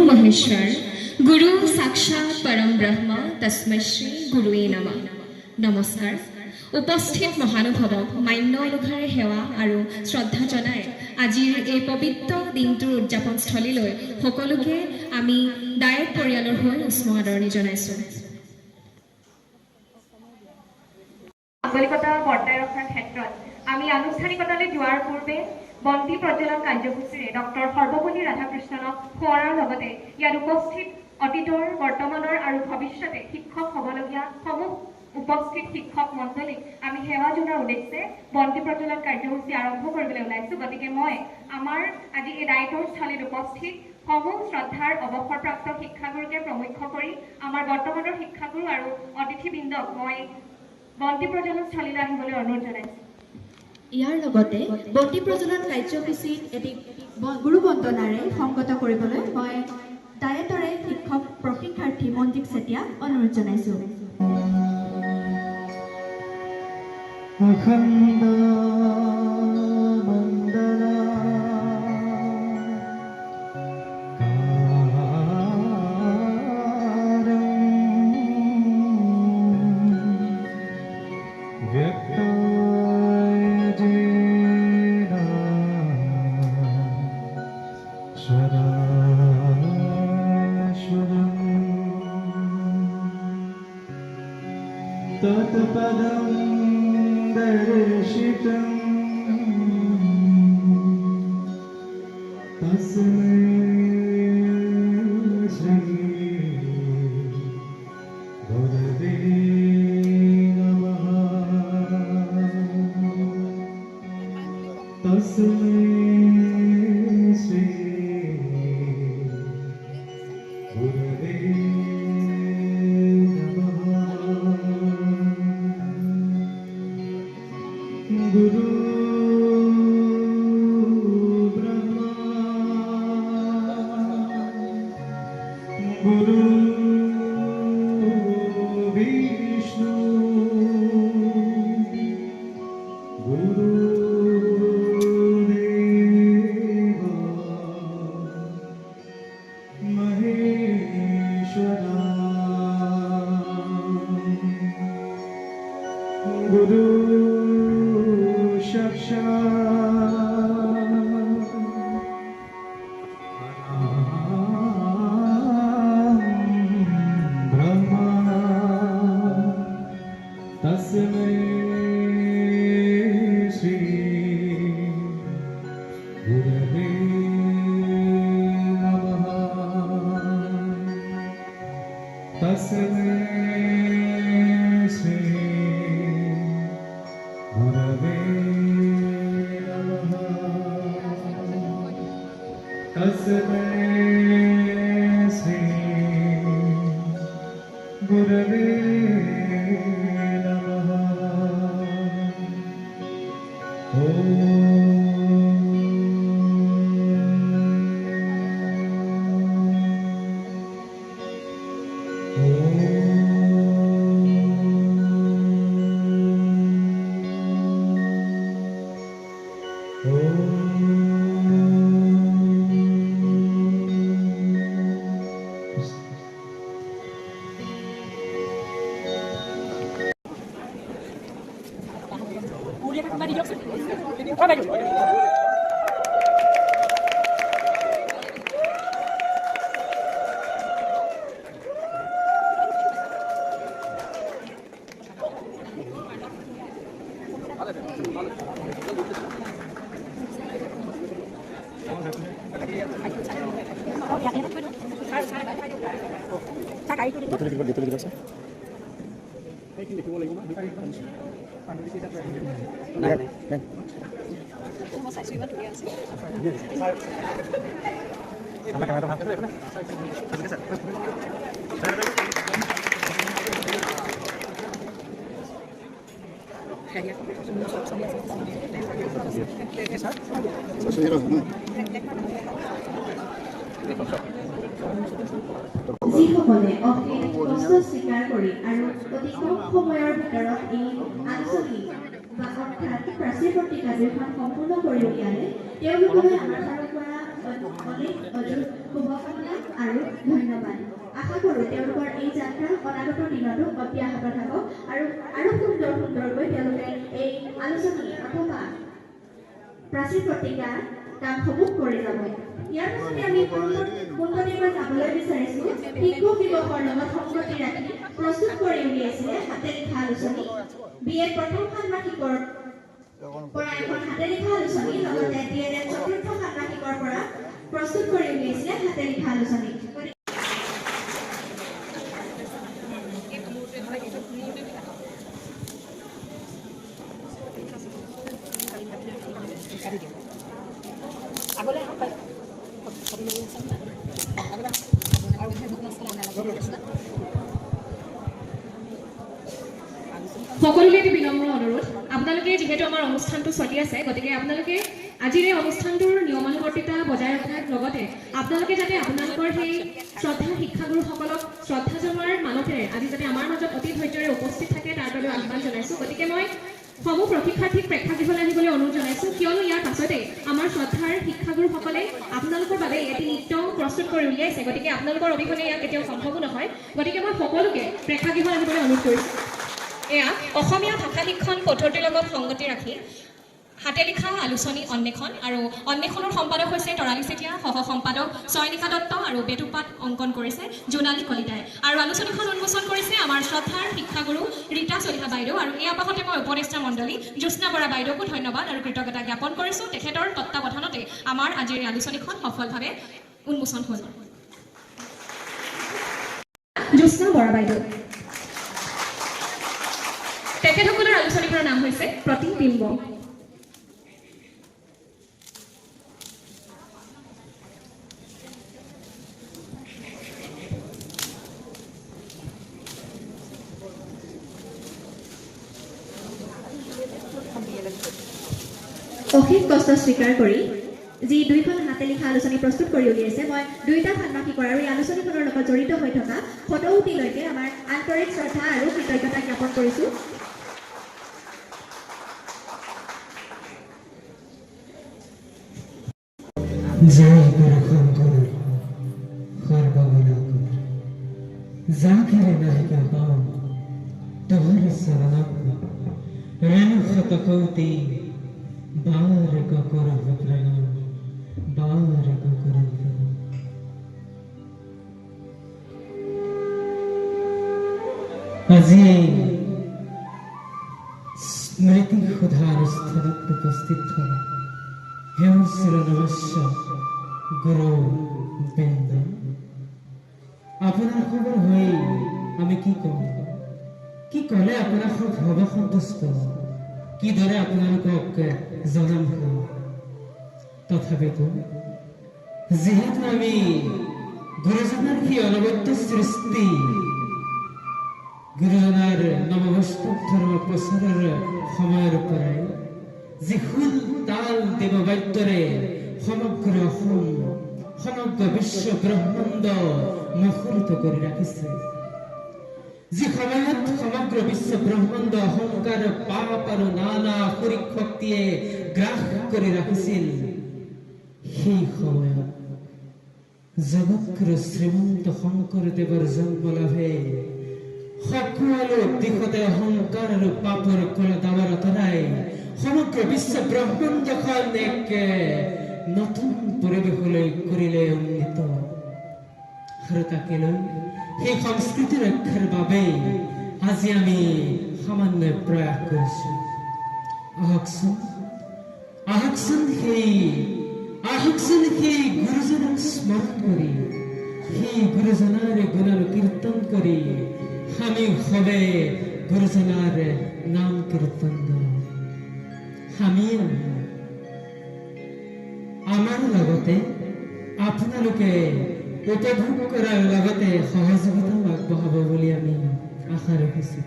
महेश्वर गुरु साक्षात परम ब्रह्म तस्मै श्री गुरुवे नमः। नमस्कार। उपस्थित महानुभावक मान्य अनुसारे सेवा और श्रद्धा जनाय आजिर এই पवित्र दिनটোৰ উদযাপনস্থলীলৈ সকলোকে আমি ডায়েট পৰিয়ালৰ হৈ উষ্ম আদৰণি জনাইছো। আঞ্চলিকতা বৰ্তাই ৰখাৰ ক্ষেত্ৰত আমি আনুষ্ঠানিকতালৈ যোৱাৰ পূৰ্বে বন্তি প্ৰজ্বলন কাৰ্যসূচীৰে ডক্টৰ সৰ্বপল্লী ৰাধাকৃষ্ণনক সোঁৱৰাৰ লগতে ইয়াত উপস্থিত অতীতৰ বৰ্তমানৰ আৰু ভৱিষ্যতে শিক্ষক হ'বলগীয়া সমূহ উপস্থিত শিক্ষক মণ্ডলীক আমি সেৱা জনোৱাৰ উদ্দেশ্যে বন্তি প্ৰজ্বলন কাৰ্যসূচী আৰম্ভ কৰিবলৈ ওলাইছোঁ। গতিকে মই আমাৰ আজি এই ডায়েটৰ স্থলীত উপস্থিত সমূহ শ্ৰদ্ধাৰ অৱসৰপ্ৰাপ্ত শিক্ষাগুৰুকে প্ৰমুখ্য কৰি আমাৰ বৰ্তমানৰ শিক্ষাগুৰু আৰু অতিথিবৃন্দক মই বন্তি প্ৰজ্বলন স্থলীলৈ আহিবলৈ অনুৰোধ জনাইছোঁ। ইয়াৰ লগতে বন্তি প্ৰজ্বলন কাৰ্যসূচীত এটি গুৰু বন্দনাৰে সংগত কৰিবলৈ মই ডায়েটৰে শিক্ষক প্ৰশিক্ষাৰ্থী মনজিক চেতিয়া অনুৰোধ জনাইছোঁ। तत्पदम् दर्शितं तस्मै श्री गुरवे नमः तस्मै श्री गुरवे गुरु ब्रह्मा गुरु विष्णु गुरु देव महेश्वरा गुरु ब्रह्मा तस्मै श्री गुरवे नमः तस्मै श्री गुरवे तस्मै श्री गुरवे नमः যিসকলে অশেষ কষ্ট স্বীকাৰ কৰি আৰু অতি কম সময়ৰ ভিতৰত এই আঞ্চলিক বা অৰ্থাৎ প্ৰাচীৰ পত্ৰিকা দুখন সম্পূৰ্ণ কৰি উলিয়ালে তেওঁলোকলৈ আমাৰ ফালৰ পৰা অনেক অযুত শুভকামনা আৰু ধন্যবাদ। আশা কৰোঁ তেওঁলোকৰ এই যাত্ৰা অনাগত দিনতো অব্যাহত থাকক আৰু সুন্দৰকৈ তেওঁলোকে এই আলোচনী অথবা প্ৰাচীৰ পত্ৰিকা কামসমূহ কৰি যাব। ইয়াৰ পিছতে আমি পোনপটীয়াকৈ যাবলৈ বিচাৰিছোঁ শিশু দিৱসৰ লগত সংগতি ৰাখি প্ৰস্তুত কৰি উলিয়াইছিলে হাতে লিখা আলোচনী BA প্ৰথম ষান্মাসিকৰ পৰা এখন হাতে লিখা আলোচনী লগতে DLED চতুৰ্থ ষান্মাসিকৰ পৰা প্ৰস্তুত কৰি উলিয়াইছিলে হাতে লিখা আলোচনী। সকলোকে এটি বিনম্ৰ অনুৰোধ, আপোনালোকে যিহেতু আমাৰ অনুষ্ঠানটো চলি আছে গতিকে আপোনালোকে আজিৰ এই অনুষ্ঠানটোৰ নিয়মানুৱৰ্তিতা বজাই ৰখাৰ লগতে আপোনালোকে যাতে আপোনালোকৰ সেই শ্ৰদ্ধা শিক্ষাগুৰুসকলক শ্ৰদ্ধা জনোৱাৰ মানতেৰে আজি যাতে আমাৰ মাজত অতি ধৈৰ্যৰে উপস্থিত থাকে তাৰ বাবে আহ্বান জনাইছোঁ। গতিকে মই সমূহ প্ৰশিক্ষাৰ্থীক প্ৰেক্ষাগৃহলৈ আহিবলৈ অনুৰোধ জনাইছোঁ, কিয়নো ইয়াৰ পাছতে আমাৰ শ্ৰদ্ধাৰ শিক্ষাগুৰুসকলে আপোনালোকৰ বাবে এটি নৃত্য প্ৰস্তুত কৰি উলিয়াইছে। গতিকে আপোনালোকৰ অবিহনে ইয়াত কেতিয়াও সম্ভৱো নহয়। গতিকে মই সকলোকে প্ৰেক্ষাগৃহলৈ আহিবলৈ অনুৰোধ কৰিছোঁ। এয়া অসমীয়া ভাষা শিক্ষণ পদ্ধতিৰ লগত সংগতি ৰাখি হাতে লিখা আলোচনী অন্বেষণ আৰু অন্বেষণৰ সম্পাদক হৈছে তৰালী চেতিয়া, সহ সম্পাদক চয়নিকা দত্ত আৰু বেটুপাত অংকন কৰিছে জোনালী কলিতাই। আৰু আলোচনীখন উন্মোচন কৰিছে আমাৰ শ্ৰদ্ধাৰ শিক্ষাগুৰু ৰীতা চলিহা বাইদেউ। আৰু এই আপাহতে মই উপদেষ্টা মণ্ডলী জ্যোৎস্না বৰা বাইদেউকো ধন্যবাদ আৰু কৃতজ্ঞতা জ্ঞাপন কৰিছোঁ। তেখেতৰ তত্ত্বাৱধানতে আমাৰ আজিৰ এই আলোচনীখন সফলভাৱে উন্মোচন হ'ল। জ্যোৎস্না বৰা বাইদেউ, তেখেতসকলৰ আলোচনীখনৰ নাম হৈছে প্ৰতিবিম্ব। অশেষ কষ্ট স্বীকাৰ কৰি যি দুইখন হাতে লিখা আলোচনী প্ৰস্তুত কৰি উলিয়াইছে, মই দুয়োটা ষান্মাসিকৰ আৰু এই আলোচনীখনৰ লগত জড়িত হৈ থকা ফটোউটিলৈকে আমাৰ আন্তৰিক শ্ৰদ্ধা আৰু কৃতজ্ঞতা জ্ঞাপন কৰিছোঁ। জয় গুরু শঙ্কর সর্বগুণাকর, যাকিরে নাহিকা পাম তোহর শরণম, রেণু শত কৌতি বারক করব প্রণাম, বারক করব প্রণাম। আজি স্মৃতি সুধাৰ স্থানত উপস্থিত থকা হেউ চিৰনমস্য গুৰু বৃন্দ, আপোনাৰ খবৰ হৈ আমি কি কম, কি ক'লে আপোনাক হ'ব সন্তুষ্ট, কিদৰে আপোনালোকক জনাম। তথাপিতো যিহেতু আমি গুৰুজনাৰ সেই অনবদ্য সৃষ্টি, গুৰুজনাৰ নৱবৈষ্ণৱ ধৰ্ম প্ৰচাৰৰ সময়ৰ পৰাই যি খোল তাল দেৱবাদ্যৰে সমগ্ৰ অসম, সমগ্ৰ বিশ্ব ব্ৰহ্মাণ্ড মুখৰিত কৰি ৰাখিছে, যি সময়ত সমগ্ৰ বিশ্ব ব্ৰহ্মাণ্ড অহংকাৰ পাপ আৰু নানা শৰীৰ শক্তিয়ে গ্ৰাস কৰি ৰাখিছিল, সেই সময়ত জগতগুৰু শ্ৰীমন্ত শংকৰদেৱৰ জন্ম লাভে সকলো দিশতে অহংকাৰ আৰু পাপৰ কলা দাৱাৰ আঁতৰাই সমগ্ৰ বিশ্ব ব্ৰহ্মাণ্ডখন এক নতুন পৰিৱেশলৈ কৰিলে উন্নীত। আৰু তাকে লৈ সেই সংস্কৃতি ৰক্ষাৰ বাবে আজি আমি সামান্য প্ৰয়াস কৰিছো। আহকচোন সেই গুৰুজনক স্মৰণ কৰি, সেই গুৰুজনাৰ গুণানুকীৰ্তন কৰি আমি সবে গুৰুজনাৰ নাম কীৰ্তন কৰোঁ। আমি আমাৰ লগতে আপোনালোকে উপভোগ কৰাৰ লগতে সহযোগিতাও আগবঢ়াব বুলি আমি আশা ৰাখিছোঁ।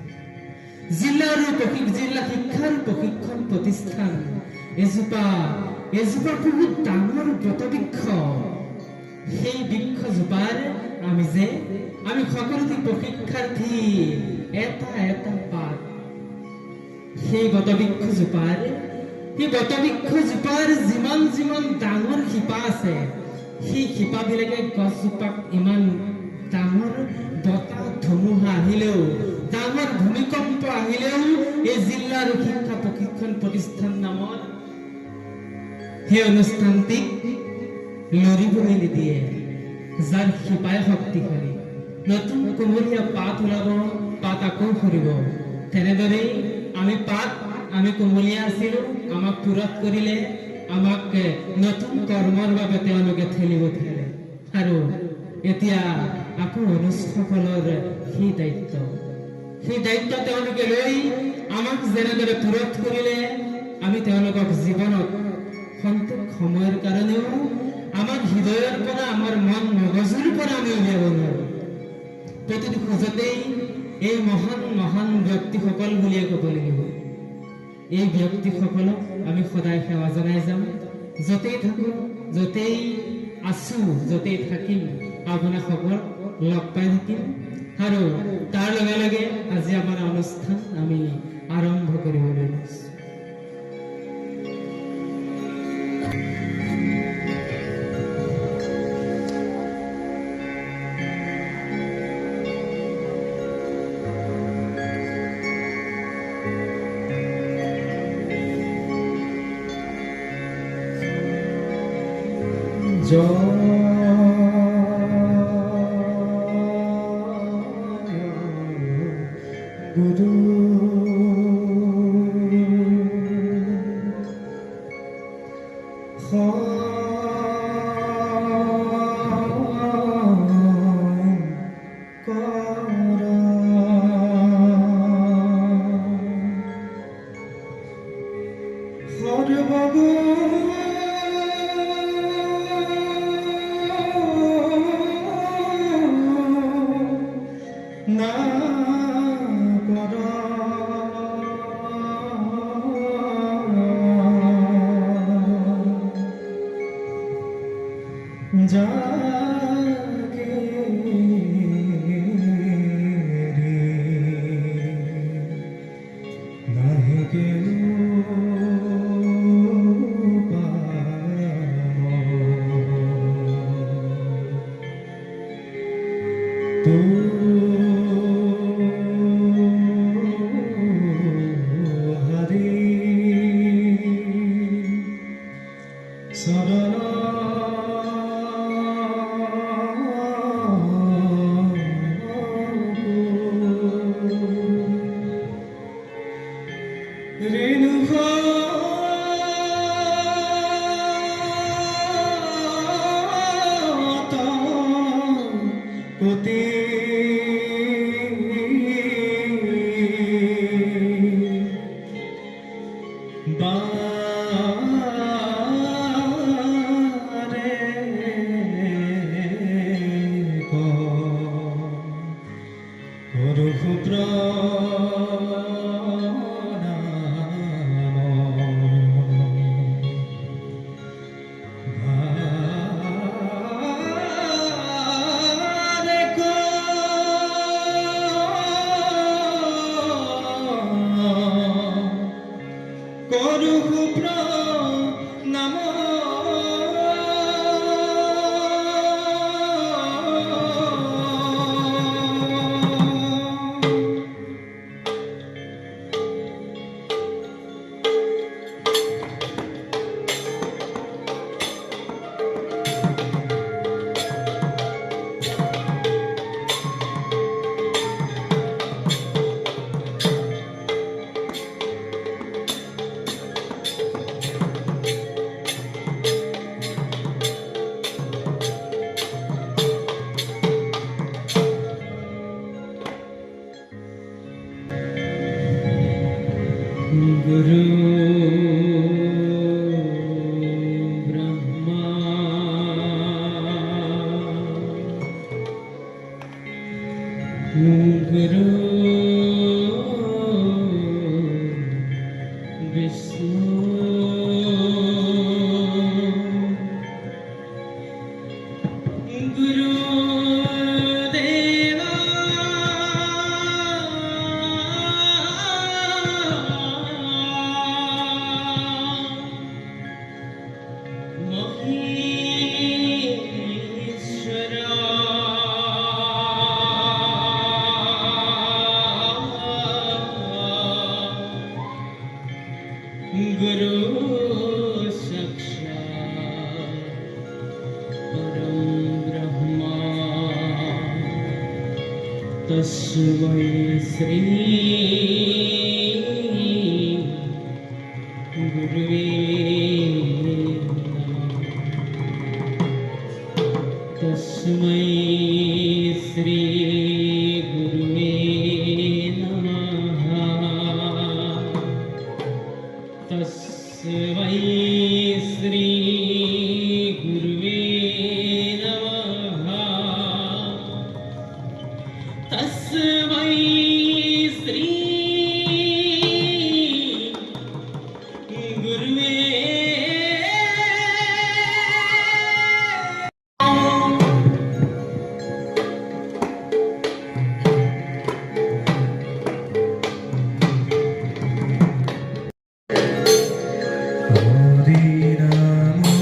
জিলা শিক্ষাৰ প্ৰশিক্ষণ প্ৰতিষ্ঠান এজোপা বহুত ডাঙৰ বটবৃক্ষ, সেই বৃক্ষজোপাৰ আমি সকলোতে প্ৰশিক্ষাৰ্থী এটা এটা পাত, সেই বটবৃক্ষজোপাৰ যিমান ডাঙৰ শিপা আছে, সেই শিপাবিলাকে গছজোপাক ইমান ডাঙৰ বতাহ ধুমুহা আহিলেও, ডাঙৰ ভূমিকম্প আহিলেও এই জিলাৰ শিক্ষা প্ৰশিক্ষণ প্ৰতিষ্ঠান নামত সেই অনুষ্ঠানটিক লৰিবলৈ নিদিয়ে। যাৰ শিপাই শক্তিশালী, নতুন কোমলীয়া পাত ওলাব, পাত আকৌ সৰিব। তেনেদৰেই আমি কোমলীয়া আছিলো, আমাক পুৰত কৰিলে, আমাক নতুন কৰ্মৰ বাবে তেওঁলোকে ঠেলে আৰু এতিয়া আকৌ অনুজসকলৰ সেই দায়িত্ব তেওঁলোকে লৈ আমাক যেনেদৰে পুৰত কৰিলে, আমি তেওঁলোকক জীৱনত সন্তোষ সময়ৰ কাৰণেও আমাৰ হৃদয়ৰ পৰা, আমাৰ মন মগজুৰ পৰা আমি উলিয়াব নোৱাৰো। প্ৰতিটো খোজতেই এই মহান ব্যক্তিসকল বুলিয়ে ক'ব লাগিব। এই ব্যক্তিসকলক আমি সদায় সেৱা জনাই যাম। য'তেই থাকো, য'তেই আছো, য'তেই থাকিম, আপোনাসকলক লগ পাই থাকিম। আৰু তাৰ লগে লগে আজি আমাৰ অনুষ্ঠান আমি আৰম্ভ কৰিবলৈ লৈছো। Guru तस्मै श्री गुरुवे नमः। तस्मै श्री गुरुवे नमः। तस्मै श्री गुरुवे नमः। तस्मै श्री गुरुवे Hari Rama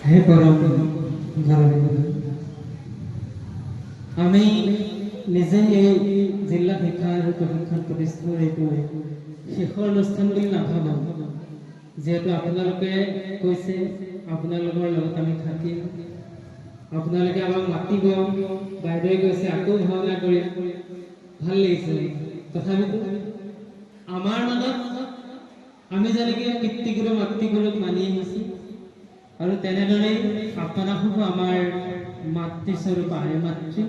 হে পৰম আমি নিজে এই জিলা শিক্ষা আৰু প্ৰশিক্ষণ প্ৰতিষ্ঠানৰ এইটো শেষৰ অনুষ্ঠান বুলি নাভাবোঁ, যিহেতু আপোনালোকে কৈছে আপোনালোকৰ লগত আমি থাকিম, আপোনালোকে আমাক মাতিব, বাইদেৱে কৈছে আকৌ ভাওনা কৰিম, ভাল লাগিছে। তথাপিতো আমাৰ মাজত আমি যেনেকৈ পিতৃগুৰু মাতৃগুৰুক মানি আহিছোঁ আৰু তেনেদৰে আপোনাকো আমাৰ মাতৃস্বৰূপা আই মাতৃ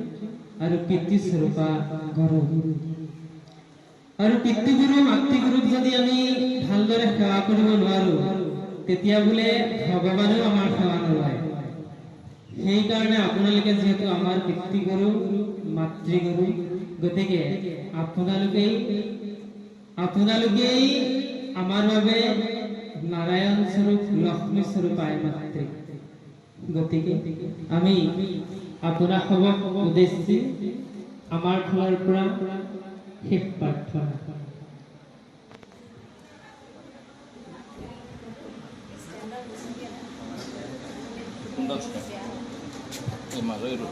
আৰু পিতৃস্বৰূপা গুৰু আৰু পিতৃগুৰু মাতৃগুৰুক যদি আমি ভালদৰে সেৱা কৰিব নোৱাৰো তেতিয়া বোলে ভগৱানেও আমাৰ সেৱা নলয়। সেইকাৰণে আপোনালোকে যিহেতু আমাৰ পিতৃগুৰু মাতৃগুৰু, গতিকে আপোনালোকেই আমাৰ বাবে নাৰায়ণ স্বৰূপ লক্ষ্মী স্বৰূপ আই মাতৃ। গতিকে আমি আপোনাক সবক উদ্দেশ্যি আমাৰ ফালৰ পৰা শেষ প্ৰাৰ্থনা। নাৰায়ণ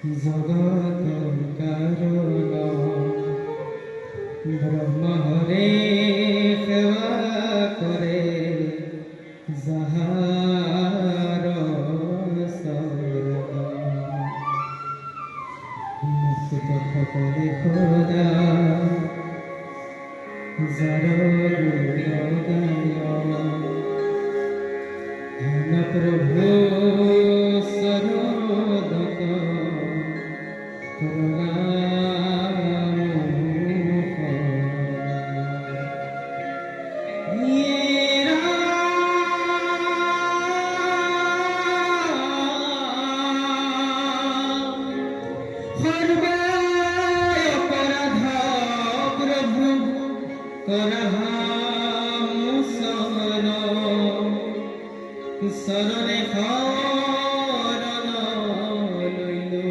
জগতৰ কাৰণ ব্ৰহ্ম হৰে সেৱা কৰে যাহাৰ চৰণ মুক্ত সকলে সদা যাৰ গুণগায় ধন প্ৰভু সৰদত শৰণে শৰণ লইলো